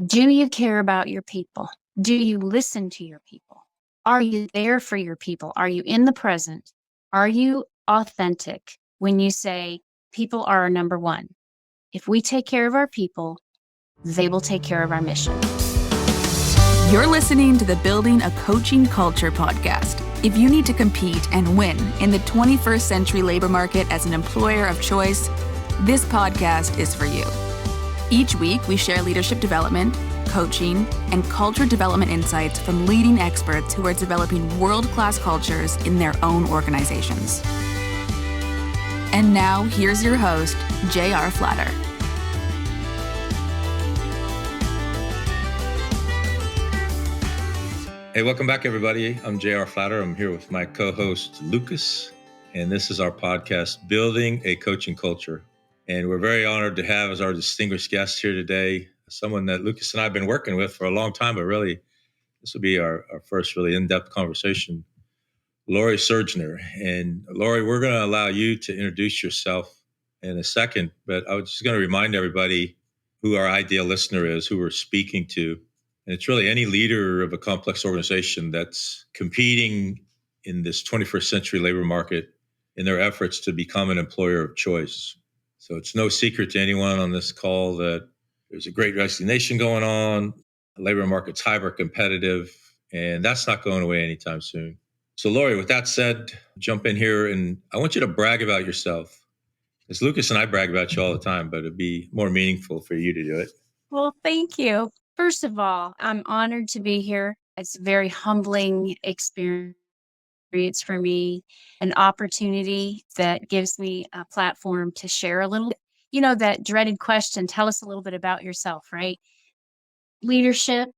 Do you care about your people? Do you listen to your people? Are you there for your people? Are you in the present? Are you authentic when you say people are our number one? If we take care of our people, they will take care of our mission. You're listening to the Building a Coaching Culture podcast. If you need to compete and win in the 21st century labor market as an employer of choice, this podcast is for you. Each week, we share leadership development, coaching, and culture development insights from leading experts who are developing world-class cultures in their own organizations. And now, here's your host, J.R. Flatter. Hey, welcome back, everybody. I'm J.R. Flatter. I'm here with my co-host, Lucas, and this is our podcast, Building a Coaching Culture. And we're very honored to have as our distinguished guest here today, someone that Lucas and I have been working with for a long time, but really, this will be our first really in-depth conversation, Lori Surgnier. And Lori, we're going to allow you to introduce yourself in a second, but I was just going to remind everybody who our ideal listener is, who we're speaking to. And it's really any leader of a complex organization that's competing in this 21st century labor market in their efforts to become an employer of choice. So it's no secret to anyone on this call that there's a great resignation going on. The labor market's hyper competitive, and that's not going away anytime soon. So Lori, with that said, jump in here and I want you to brag about yourself. Because Lucas and I brag about you all the time, but it'd be more meaningful for you to do it. Well, thank you. First of all, I'm honored to be here. It's a very humbling experience for me, an opportunity that gives me a platform to share a little. That dreaded question, tell us a little bit about yourself, right? Leadership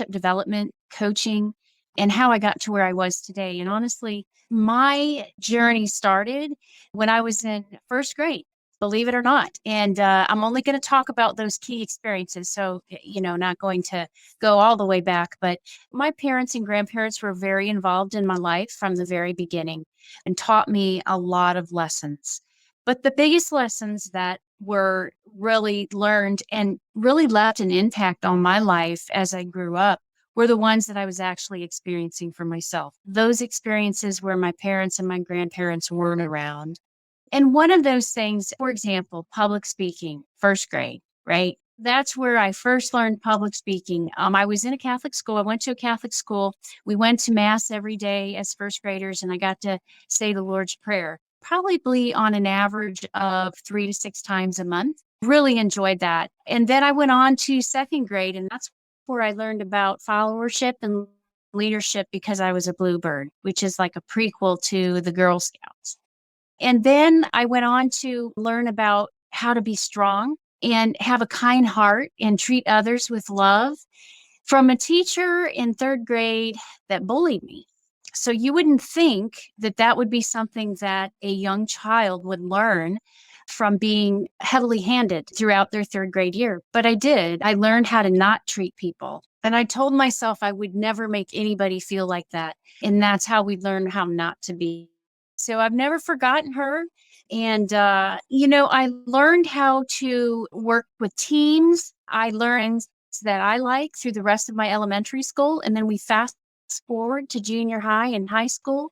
development, coaching, and how I got to where I was today. And honestly, my journey started when I was in first grade, believe it or not. And I'm only going to talk about those key experiences. So, not going to go all the way back, but my parents and grandparents were very involved in my life from the very beginning and taught me a lot of lessons. But the biggest lessons that were really learned and really left an impact on my life as I grew up were the ones that I was actually experiencing for myself. Those experiences where my parents and my grandparents weren't around. And one of those things, for example, public speaking, first grade, right? That's where I first learned public speaking. I was in a Catholic school. I went to a Catholic school. We went to Mass every day as first graders, and I got to say the Lord's Prayer, probably on an average of 3 to 6 times a month. Really enjoyed that. And then I went on to second grade, and that's where I learned about followership and leadership because I was a Bluebird, which is like a prequel to the Girl Scouts. And then I went on to learn about how to be strong and have a kind heart and treat others with love from a teacher in third grade that bullied me. So you wouldn't think that that would be something that a young child would learn from being heavily handed throughout their third grade year. But I did. I learned how to not treat people. And I told myself I would never make anybody feel like that. And that's how we learn how not to be. So I've never forgotten her. And, I learned how to work with teams. I learned that I like through the rest of my elementary school. And then we fast forward to junior high and high school.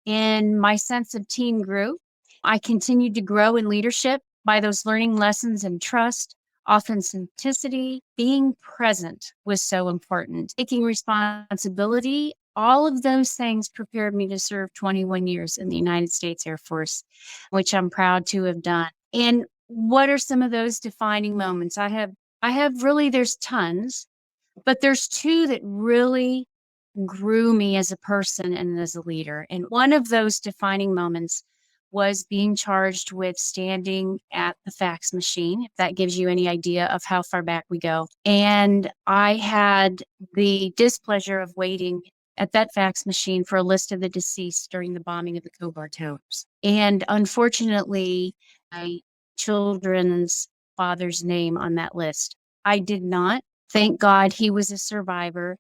And my sense of team grew. I continued to grow in leadership by those learning lessons in trust, authenticity, being present was so important. Taking responsibility, all of those things prepared me to serve 21 years in the United States Air Force, which I'm proud to have done. And what are some of those defining moments? I have really, there's tons, but there's two that really grew me as a person and as a leader. And one of those defining moments was being charged with standing at the fax machine, if that gives you any idea of how far back we go. And I had the displeasure of waiting at that fax machine for a list of the deceased during the bombing of the Khobar Towers. And unfortunately, my children's father's name on that list. I did not. Thank God he was a survivor.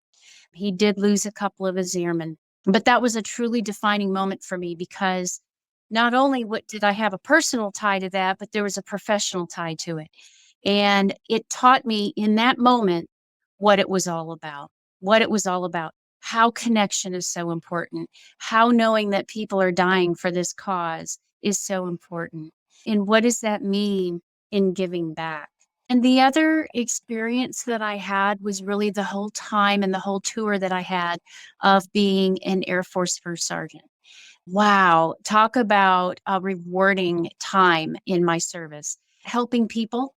He did lose a couple of his airmen. But that was a truly defining moment for me because not only did I have a personal tie to that, but there was a professional tie to it. And it taught me in that moment what it was all about, what it was all about, how connection is so important, how knowing that people are dying for this cause is so important. And what does that mean in giving back? And the other experience that I had was really the whole time and the whole tour that I had of being an Air Force First Sergeant. Wow, talk about a rewarding time in my service, helping people.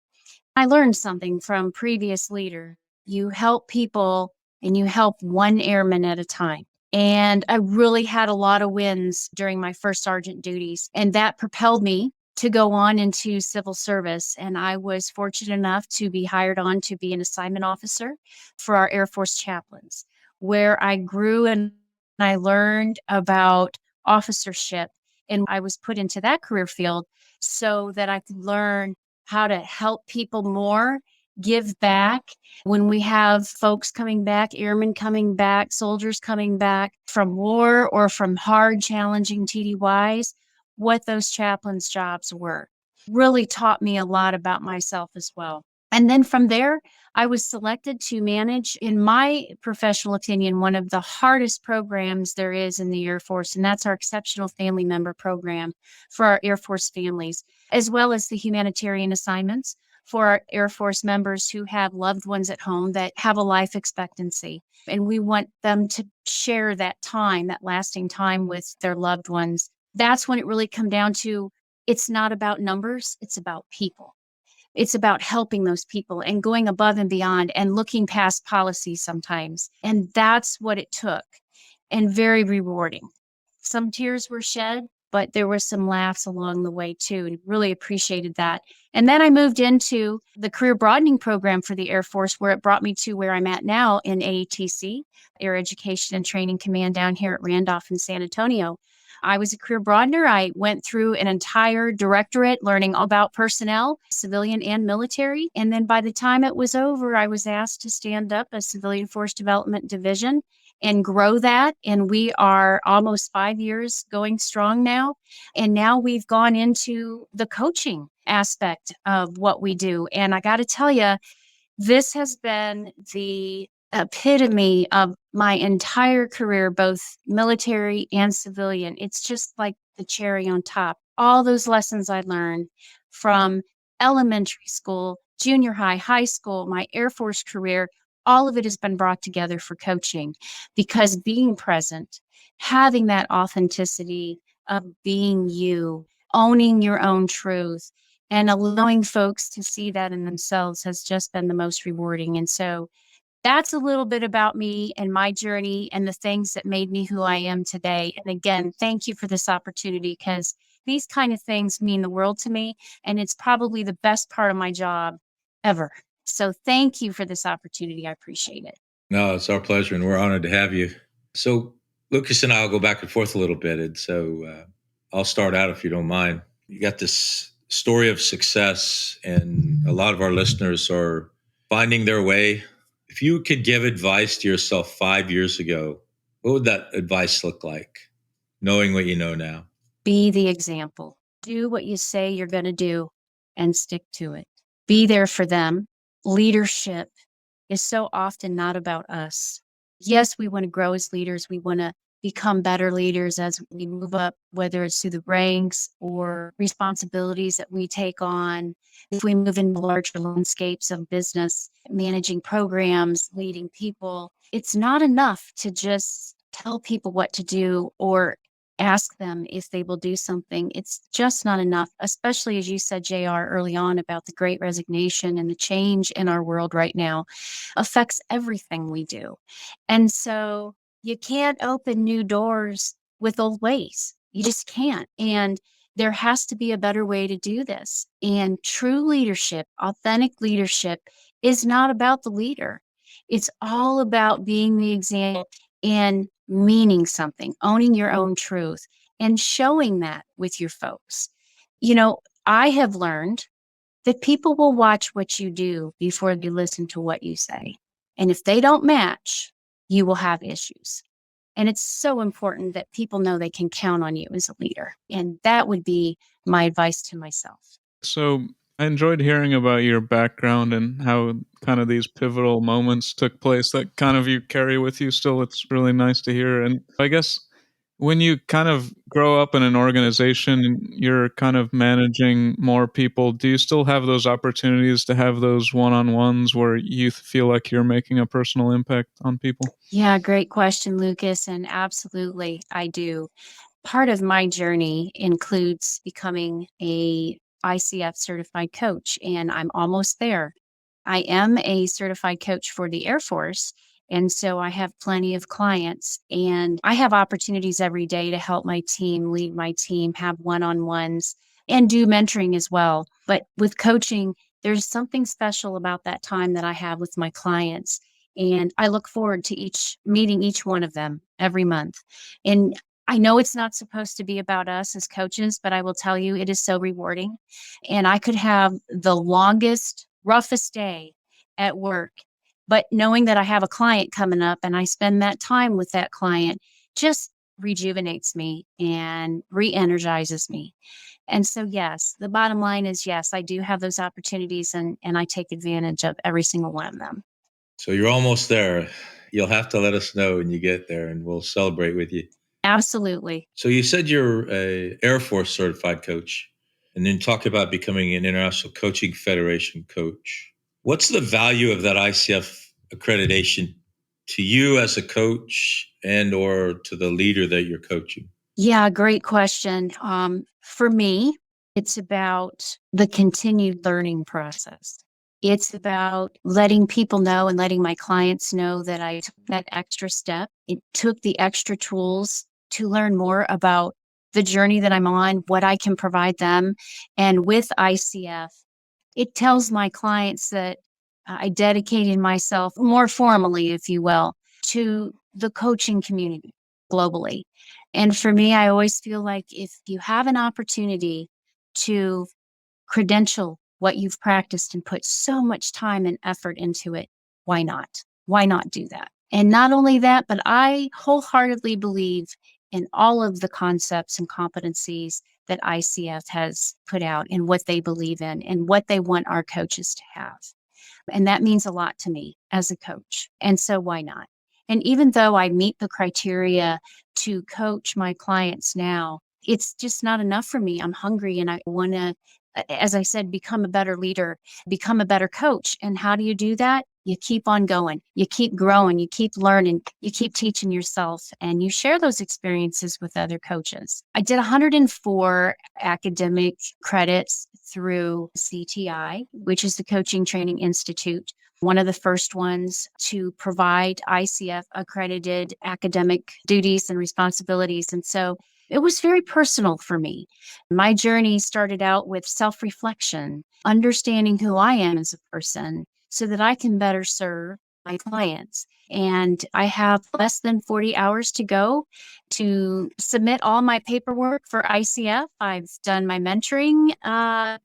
I learned something from previous leader. You help people and you help one airman at a time. And I really had a lot of wins during my first sergeant duties, and that propelled me to go on into civil service. And I was fortunate enough to be hired on to be an assignment officer for our Air Force chaplains, where I grew and I learned about officership. And I was put into that career field so that I could learn how to help people more, give back. When we have folks coming back, airmen coming back, soldiers coming back from war or from hard, challenging TDYs, what those chaplains' jobs were. Really taught me a lot about myself as well. And then from there, I was selected to manage, in my professional opinion, one of the hardest programs there is in the Air Force, and that's our Exceptional Family Member Program for our Air Force families, as well as the humanitarian assignments for our Air Force members who have loved ones at home that have a life expectancy. And we want them to share that time, that lasting time with their loved ones. That's when it really come down to, it's not about numbers, it's about people. It's about helping those people and going above and beyond and looking past policy sometimes. And that's what it took, and very rewarding. Some tears were shed, but there were some laughs along the way too, and really appreciated that. And then I moved into the career broadening program for the Air Force, where it brought me to where I'm at now in AETC, Air Education and Training Command down here at Randolph in San Antonio. I was a career broadener. I went through an entire directorate learning all about personnel, civilian and military. And then by the time it was over, I was asked to stand up a civilian force development division and grow that. And we are almost 5 years going strong now. And now we've gone into the coaching aspect of what we do. And I got to tell you, this has been the epitome of my entire career, both military and civilian. It's just like the cherry on top. All those lessons I learned from elementary school, junior high, high school, my Air Force career, all of it has been brought together for coaching, because being present, having that authenticity of being you, owning your own truth, and allowing folks to see that in themselves has just been the most rewarding. And so that's a little bit about me and my journey and the things that made me who I am today. And again, thank you for this opportunity, because these kind of things mean the world to me. And it's probably the best part of my job ever. So thank you for this opportunity. I appreciate it. No, it's our pleasure, and we're honored to have you. So, Lucas and I will go back and forth a little bit. And so I'll start out if you don't mind. You got this story of success, and a lot of our listeners are finding their way. If you could give advice to yourself 5 years ago, what would that advice look like, knowing what you know now? Be the example. Do what you say you're going to do and stick to it. Be there for them. Leadership is so often not about us. Yes, we want to grow as leaders. We want to become better leaders as we move up, whether it's through the ranks or responsibilities that we take on. If we move into larger landscapes of business, managing programs, leading people, it's not enough to just tell people what to do or ask them if they will do something. It's just not enough, especially as you said, JR, early on about the great resignation and the change in our world right now affects everything we do. And so you can't open new doors with old ways. You just can't. And there has to be a better way to do this. And true leadership, authentic leadership, is not about the leader. It's all about being the example and meaning something, owning your own truth, and showing that with your folks. You know, I have learned that people will watch what you do before they listen to what you say. And if they don't match, you will have issues. And it's so important that people know they can count on you as a leader. And that would be my advice to myself. So I enjoyed hearing about your background and how kind of these pivotal moments took place that kind of you carry with you still. It's really nice to hear. And I guess when you kind of grow up in an organization and you're kind of managing more people, do you still have those opportunities to have those one-on-ones where you feel like you're making a personal impact on people? Yeah, great question, Lucas. And absolutely, I do. Part of my journey includes becoming a ICF certified coach, and I'm almost there. I am a certified coach for the Air Force, and so I have plenty of clients, and I have opportunities every day to help my team, lead my team, have one-on-ones, and do mentoring as well. But with coaching, there's something special about that time that I have with my clients, and I look forward to each meeting each one of them every month. And I know it's not supposed to be about us as coaches, but I will tell you it is so rewarding. And I could have the longest, roughest day at work, but knowing that I have a client coming up and I spend that time with that client just rejuvenates me and re-energizes me. And so, yes, the bottom line is yes, I do have those opportunities and I take advantage of every single one of them. So you're almost there. You'll have to let us know when you get there and we'll celebrate with you. Absolutely. So you said you're a Air Force certified coach and then talk about becoming an International Coaching Federation coach. What's the value of that ICF accreditation to you as a coach and or to the leader that you're coaching? Yeah, great question. For me, it's about the continued learning process. It's about letting people know and letting my clients know that I took that extra step. It took the extra tools to learn more about the journey that I'm on, what I can provide them. And with ICF, it tells my clients that I dedicated myself more formally, if you will, to the coaching community globally. And for me, I always feel like if you have an opportunity to credential what you've practiced and put so much time and effort into it, why not? Why not do that? And not only that, but I wholeheartedly believe in all of the concepts and competencies that ICF has put out and what they believe in and what they want our coaches to have. And that means a lot to me as a coach. And so why not? And even though I meet the criteria to coach my clients now, it's just not enough for me. I'm hungry and I want to, as I said, become a better leader, become a better coach. And how do you do that? You keep on going, you keep growing, you keep learning, you keep teaching yourself, and you share those experiences with other coaches. I did 104 academic credits through CTI, which is the Coaching Training Institute, one of the first ones to provide ICF accredited academic duties and responsibilities. And so it was very personal for me. My journey started out with self reflection, understanding who I am as a person so that I can better serve my clients. And I have less than 40 hours to go to submit all my paperwork for ICF. I've done my mentoring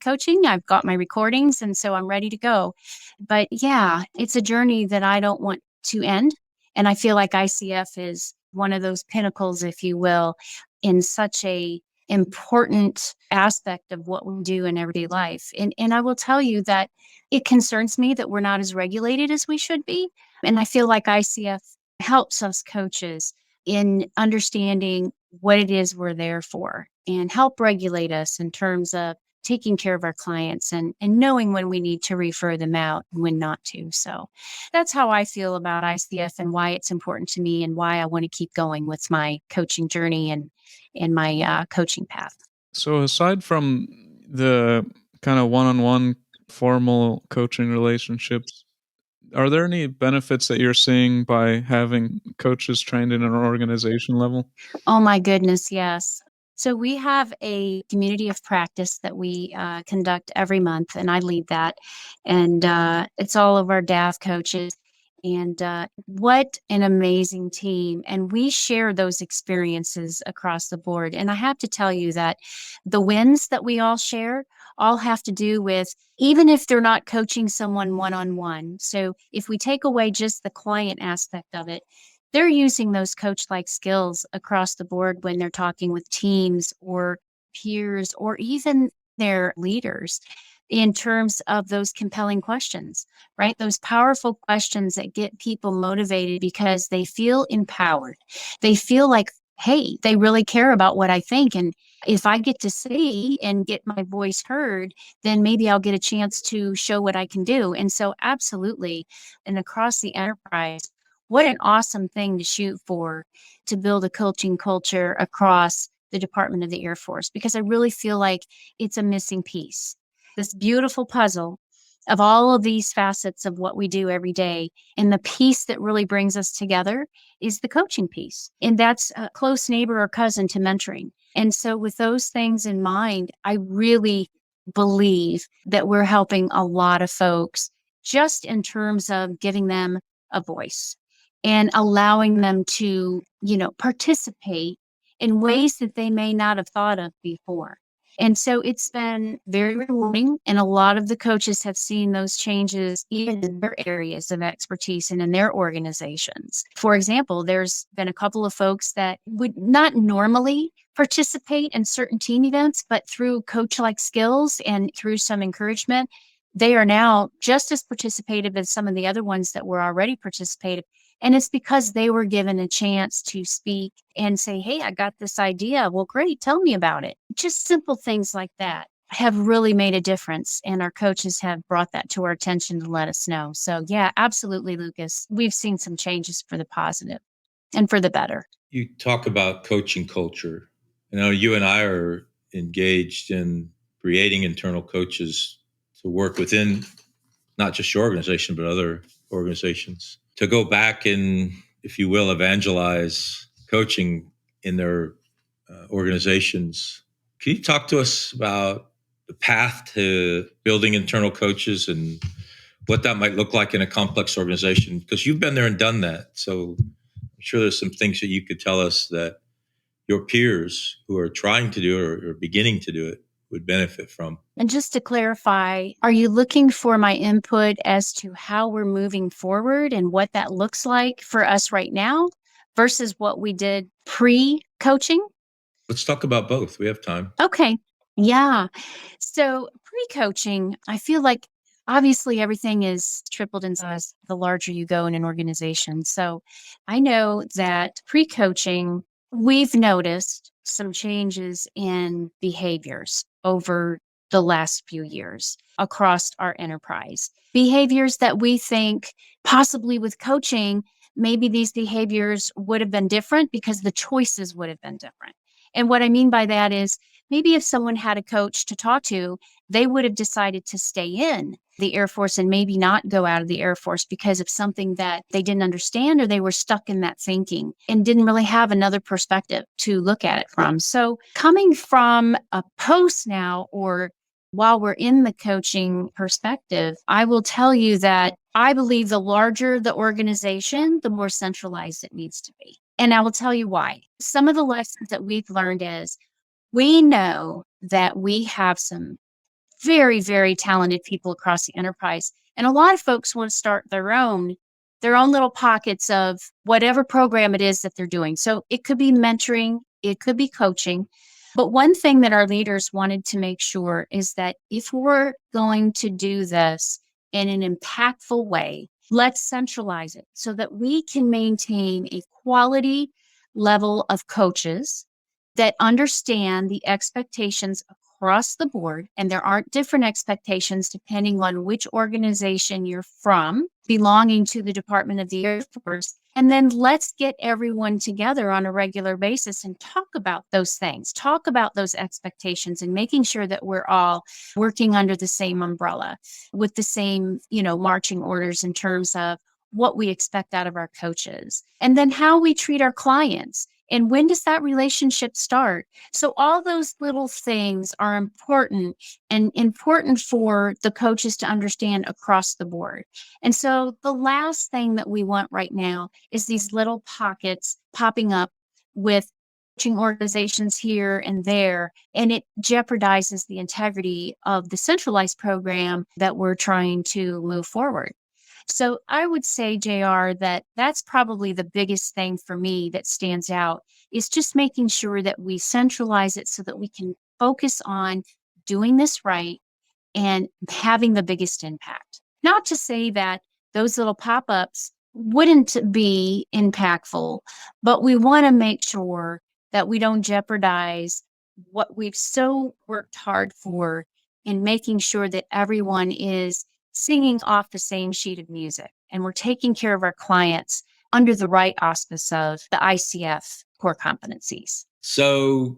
coaching, I've got my recordings, and so I'm ready to go. But yeah, it's a journey that I don't want to end. And I feel like ICF is one of those pinnacles, if you will, in such a important aspect of what we do in everyday life. And I will tell you that it concerns me that we're not as regulated as we should be. And I feel like ICF helps us coaches in understanding what it is we're there for and help regulate us in terms of taking care of our clients and knowing when we need to refer them out and when not to. So that's how I feel about ICF and why it's important to me and why I want to keep going with my coaching journey and my coaching path. So aside from the kind of one-on-one formal coaching relationships, are there any benefits that you're seeing by having coaches trained in an organization level? Oh my goodness, yes. So we have a community of practice that we conduct every month, and I lead that. And it's all of our DAF coaches. And what an amazing team. And we share those experiences across the board. And I have to tell you that the wins that we all share all have to do with, even if they're not coaching someone one on one. So if we take away just the client aspect of it, they're using those coach like skills across the board when they're talking with teams or peers or even their leaders. in terms of those compelling questions, right? Those powerful questions that get people motivated because they feel empowered. They feel like, hey, they really care about what I think. And if I get to say and get my voice heard, then maybe I'll get a chance to show what I can do. And so, absolutely, and across the enterprise, what an awesome thing to shoot for, to build a coaching culture across the Department of the Air Force, because I really feel like it's a missing piece. This beautiful puzzle of all of these facets of what we do every day. And the piece that really brings us together is the coaching piece. And that's a close neighbor or cousin to mentoring. And so, with those things in mind, I really believe that we're helping a lot of folks just in terms of giving them a voice and allowing them to, participate in ways that they may not have thought of before. And so it's been very rewarding, and a lot of the coaches have seen those changes even in their areas of expertise and in their organizations. For example, there's been a couple of folks that would not normally participate in certain team events, but through coach-like skills and through some encouragement, they are now just as participative as some of the other ones that were already participative. And it's because they were given a chance to speak and say, hey, I got this idea. Well, great. Tell me about it. Just simple things like that have really made a difference. And our coaches have brought that to our attention to let us know. So, yeah, absolutely, Lucas. We've seen some changes for the positive and for the better. You talk about coaching culture. I know you and I are engaged in creating internal coaches to work within not just your organization, but other organizations to go back and, if you will, evangelize coaching in their organizations. Can you talk to us about the path to building internal coaches and what that might look like in a complex organization? Because you've been there and done that. So I'm sure there's some things that you could tell us that your peers who are trying to do it or beginning to do it would benefit from. And just to clarify, are you looking for my input as to how we're moving forward and what that looks like for us right now versus what we did pre-coaching? Let's talk about both. We have time. Okay. Yeah. So pre-coaching, I feel like obviously everything is tripled in size the larger you go in an organization. So I know that pre-coaching, we've noticed some changes in behaviors over the last few years across our enterprise. Behaviors that we think possibly with coaching, maybe these behaviors would have been different because the choices would have been different. And what I mean by that is maybe if someone had a coach to talk to, they would have decided to stay in the Air Force and maybe not go out of the Air Force because of something that they didn't understand, or they were stuck in that thinking and didn't really have another perspective to look at it from. So coming from a post now, or while we're in the coaching perspective, I will tell you that I believe the larger the organization, the more centralized it needs to be. And I will tell you why. Some of the lessons that we've learned is we know that we have some very, very talented people across the enterprise. And a lot of folks want to start their own little pockets of whatever program it is that they're doing. So it could be mentoring, it could be coaching. But one thing that our leaders wanted to make sure is that if we're going to do this in an impactful way, let's centralize it so that we can maintain a quality level of coaches that understand the expectations across the board. And there aren't different expectations depending on which organization you're from, belonging to the Department of the Air Force. And then let's get everyone together on a regular basis and talk about those things, talk about those expectations, and making sure that we're all working under the same umbrella with the same, marching orders in terms of what we expect out of our coaches, and then how we treat our clients. And when does that relationship start? So all those little things are important, and important for the coaches to understand across the board. And so the last thing that we want right now is these little pockets popping up with coaching organizations here and there, and it jeopardizes the integrity of the centralized program that we're trying to move forward. So I would say, JR, that that's probably the biggest thing for me that stands out, is just making sure that we centralize it so that we can focus on doing this right and having the biggest impact. Not to say that those little pop-ups wouldn't be impactful, but we want to make sure that we don't jeopardize what we've so worked hard for in making sure that everyone is singing off the same sheet of music and we're taking care of our clients under the right auspice of the ICF core competencies. So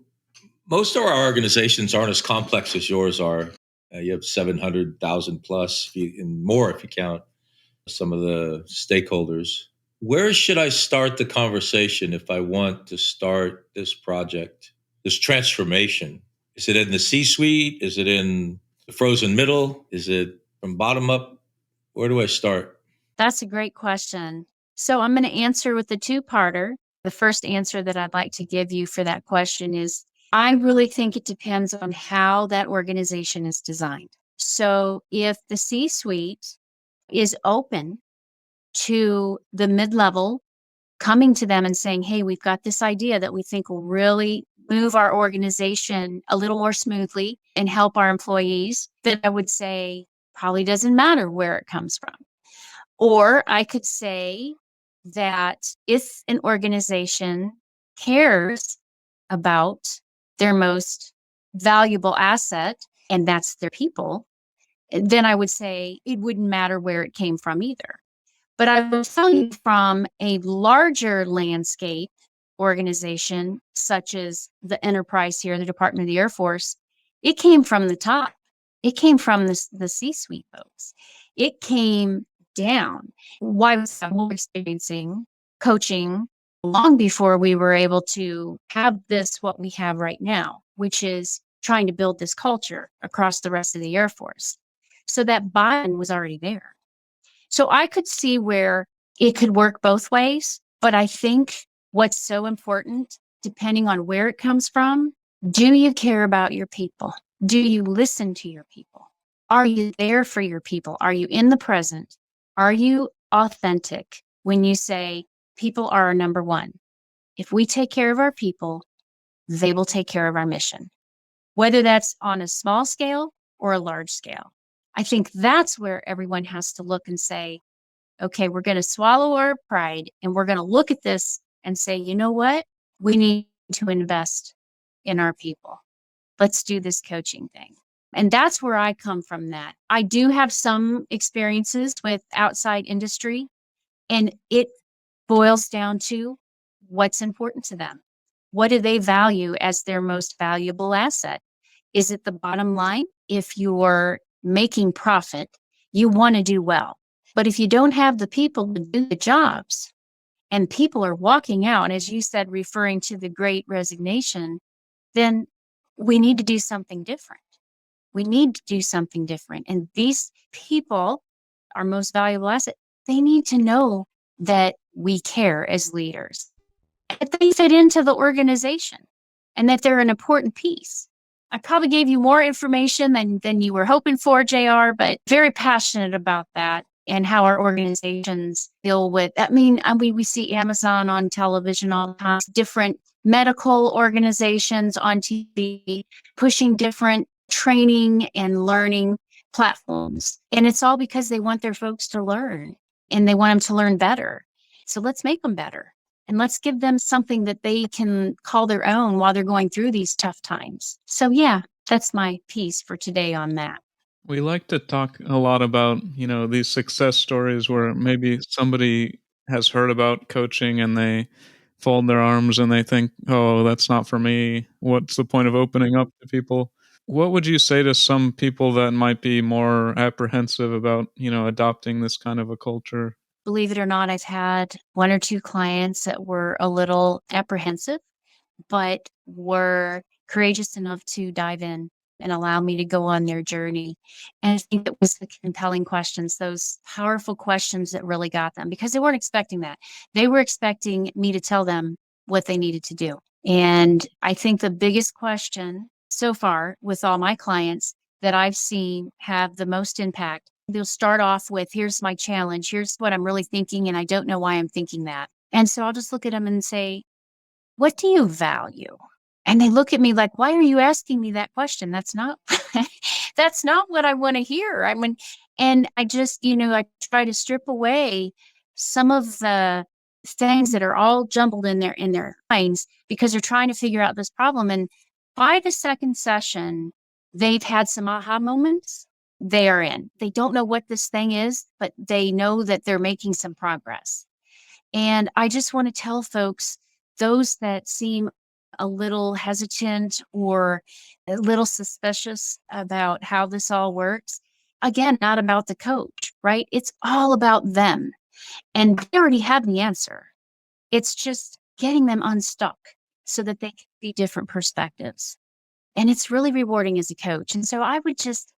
most of our organizations aren't as complex as yours are. You have 700,000 plus and more if you count some of the stakeholders. Where should I start the conversation if I want to start this project, this transformation? Is it in the C-suite? Is it in the frozen middle? Is it from bottom up? Where do I start? That's a great question. So I'm going to answer with the two-parter. The first answer that I'd like to give you for that question is I really think it depends on how that organization is designed. So if the C-suite is open to the mid-level coming to them and saying, hey, we've got this idea that we think will really move our organization a little more smoothly and help our employees, then I would say probably doesn't matter where it comes from. Or I could say that if an organization cares about their most valuable asset, and that's their people, then I would say it wouldn't matter where it came from either. But I will tell you from a larger landscape organization, such as the enterprise here, the Department of the Air Force, it came from the top. It came from the C-suite folks. It came down. Why was I experiencing coaching long before we were able to have this, what we have right now, which is trying to build this culture across the rest of the Air Force. So that buy-in was already there. So I could see where it could work both ways, but I think what's so important, depending on where it comes from, do you care about your people? Do you listen to your people? Are you there for your people? Are you in the present? Are you authentic when you say people are our number one? If we take care of our people, they will take care of our mission, whether that's on a small scale or a large scale. I think that's where everyone has to look and say, okay, we're going to swallow our pride and we're going to look at this and say, you know what? We need to invest in our people. Let's do this coaching thing. And that's where I come from that. I do have some experiences with outside industry, and it boils down to what's important to them. What do they value as their most valuable asset? Is it the bottom line? If you're making profit, you want to do well. But if you don't have the people to do the jobs and people are walking out, as you said, referring to the great resignation, then we need to do something different. We need to do something different. And these people, our most valuable asset, they need to know that we care as leaders, that they fit into the organization, and that they're an important piece. I probably gave you more information than you were hoping for, JR, but very passionate about that and how our organizations deal with. I mean, we see Amazon on television all the time, different medical organizations on TV pushing different training and learning platforms. And it's all because they want their folks to learn and they want them to learn better. So let's make them better. And let's give them something that they can call their own while they're going through these tough times. So yeah, that's my piece for today on that. We like to talk a lot about, these success stories where maybe somebody has heard about coaching and they fold their arms and they think, oh, that's not for me. What's the point of opening up to people? What would you say to some people that might be more apprehensive about, adopting this kind of a culture? Believe it or not, I've had one or two clients that were a little apprehensive, but were courageous enough to dive in and allow me to go on their journey. And I think it was the compelling questions, those powerful questions that really got them, because they weren't expecting that. They were expecting me to tell them what they needed to do. And I think the biggest question so far with all my clients that I've seen have the most impact, they'll start off with, here's my challenge, here's what I'm really thinking, and I don't know why I'm thinking that. And so I'll just look at them and say, what do you value? And they look at me like, why are you asking me that question? That's not That's not what I want to hear. I mean, and I just, I try to strip away some of the things that are all jumbled in their minds because they're trying to figure out this problem. And by the second session, they've had some aha moments. They are in. They don't know what this thing is, but they know that they're making some progress. And I just want to tell folks, those that seem a little hesitant or a little suspicious about how this all works, again, not about the coach, right? It's all about them. And they already have the answer. It's just getting them unstuck so that they can see different perspectives. And it's really rewarding as a coach. And so I would just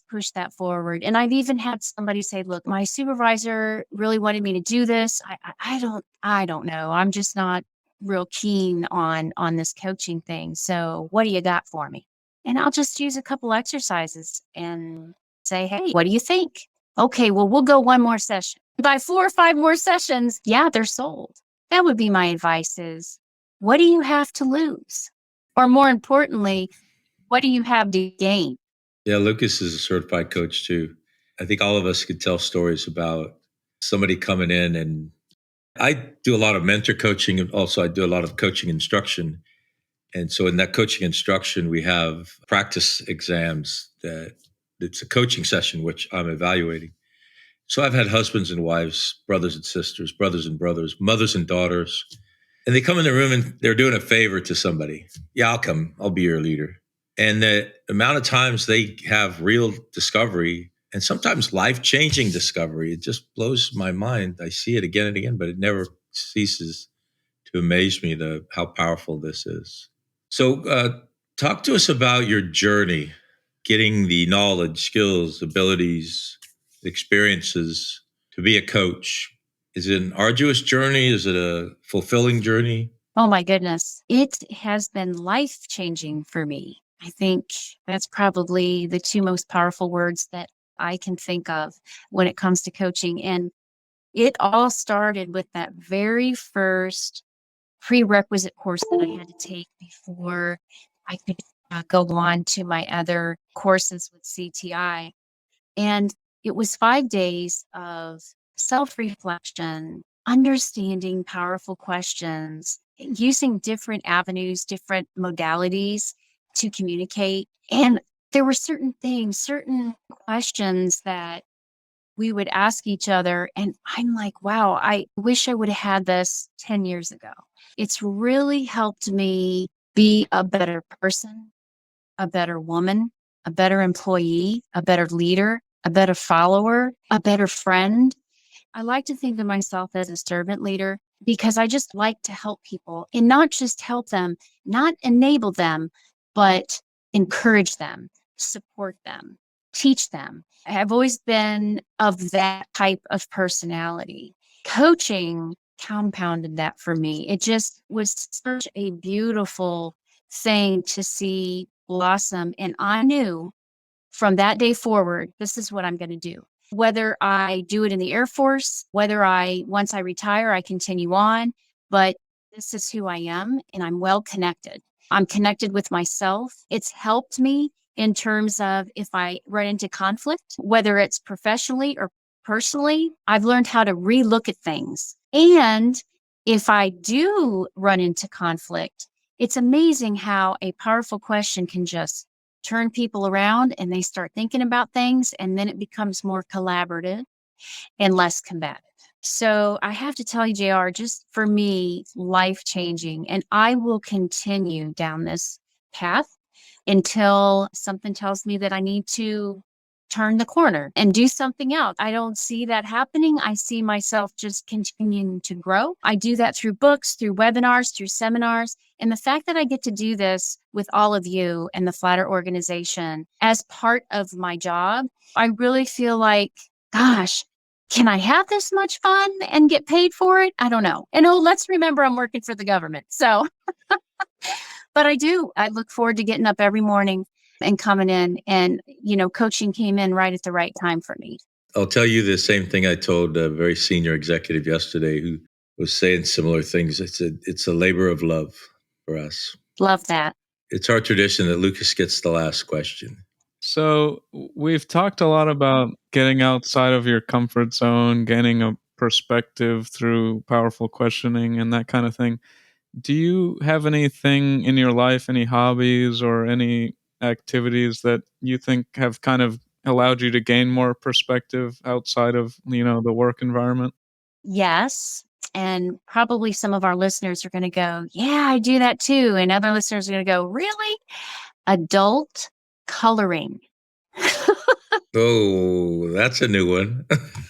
push that forward. And I've even had somebody say, look, my supervisor really wanted me to do this. I don't know. I'm just not real keen on this coaching thing. So what do you got for me? And I'll just use a couple exercises and say, hey, what do you think? Okay, well, we'll go one more session. By 4 or 5 more sessions, yeah, they're sold. That would be my advice is, what do you have to lose? Or more importantly, what do you have to gain? Yeah, Lucas is a certified coach too. I think all of us could tell stories about somebody coming in, and I do a lot of mentor coaching, and also I do a lot of coaching instruction. And so in that coaching instruction, we have practice exams that it's a coaching session, which I'm evaluating. So I've had husbands and wives, brothers and sisters, brothers and brothers, mothers and daughters, and they come in the room and they're doing a favor to somebody. Yeah, I'll come. I'll be your leader. And the amount of times they have real discovery and sometimes life-changing discovery, it just blows my mind. I see it again and again, but it never ceases to amaze me how powerful this is. So talk to us about your journey, getting the knowledge, skills, abilities, experiences to be a coach. Is it an arduous journey? Is it a fulfilling journey? Oh my goodness. It has been life-changing for me. I think that's probably the 2 most powerful words that I can think of when it comes to coaching. And it all started with that very first prerequisite course that I had to take before I could go on to my other courses with CTI. And it was 5 days of self reflection, understanding powerful questions, using different avenues, different modalities to communicate. And there were certain things, certain questions that we would ask each other. And I'm like, wow, I wish I would have had this 10 years ago. It's really helped me be a better person, a better woman, a better employee, a better leader, a better follower, a better friend. I like to think of myself as a servant leader because I just like to help people and not just help them, not enable them, but encourage them, support them, teach them. I've always been of that type of personality. Coaching compounded that for me. It just was such a beautiful thing to see blossom. And I knew from that day forward, this is what I'm going to do. Whether I do it in the Air Force, once I retire, I continue on, but this is who I am and I'm well connected. I'm connected with myself. It's helped me in terms of if I run into conflict, whether it's professionally or personally, I've learned how to relook at things. And if I do run into conflict, it's amazing how a powerful question can just turn people around and they start thinking about things, and then it becomes more collaborative and less combative. So I have to tell you, JR, just for me, life changing. And I will continue down this path until something tells me that I need to turn the corner and do something else. I don't see that happening. I see myself just continuing to grow. I do that through books, through webinars, through seminars. And the fact that I get to do this with all of you and the Flatter organization as part of my job, I really feel like, gosh, can I have this much fun and get paid for it? I don't know. And let's remember I'm working for the government. So, but I do. I look forward to getting up every morning and coming in, and, coaching came in right at the right time for me. I'll tell you the same thing I told a very senior executive yesterday who was saying similar things. It's a labor of love for us. Love that. It's our tradition that Lucas gets the last question. So we've talked a lot about getting outside of your comfort zone, gaining a perspective through powerful questioning and that kind of thing. Do you have anything in your life, any hobbies or any activities that you think have kind of allowed you to gain more perspective outside of, the work environment? Yes. And probably some of our listeners are going to go, yeah, I do that too. And other listeners are going to go, really? Adult coloring. Oh, that's a new one.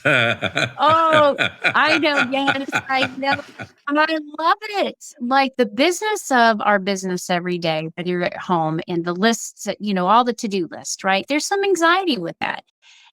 Oh, I know. Yes, I know. And I love it. Like the business of our business every day, whether you're at home and the lists that, all the to-do list, right? There's some anxiety with that.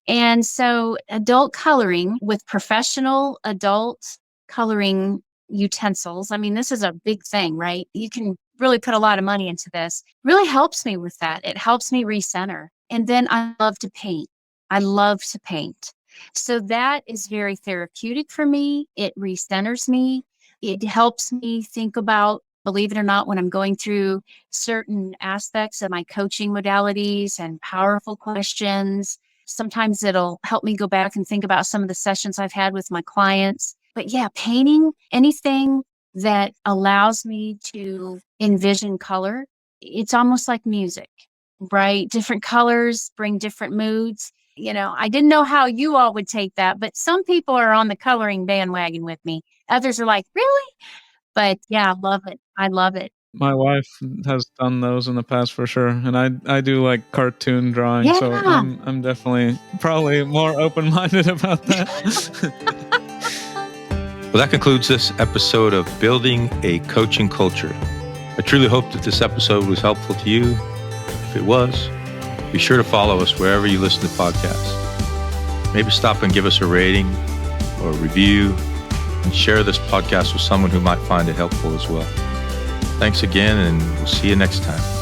And so adult coloring with professional adult coloring utensils. I mean, this is a big thing, right? You can really put a lot of money into this. Really helps me with that. It helps me recenter. And then I love to paint. I love to paint. So that is very therapeutic for me. It recenters me. It helps me think about, believe it or not, when I'm going through certain aspects of my coaching modalities and powerful questions. Sometimes it'll help me go back and think about some of the sessions I've had with my clients. But yeah, painting, anything that allows me to envision color, it's almost like music, right? Different colors bring different moods. I didn't know how you all would take that, but some people are on the coloring bandwagon with me. Others are like, really? But yeah, I love it. I love it. My wife has done those in the past for sure, and I do like cartoon drawing, so Yeah. I'm definitely probably more open-minded about that. Well, that concludes this episode of Building a Coaching Culture. I truly hope that this episode was helpful to you. If it was, be sure to follow us wherever you listen to podcasts. Maybe stop and give us a rating or a review and share this podcast with someone who might find it helpful as well. Thanks again, and we'll see you next time.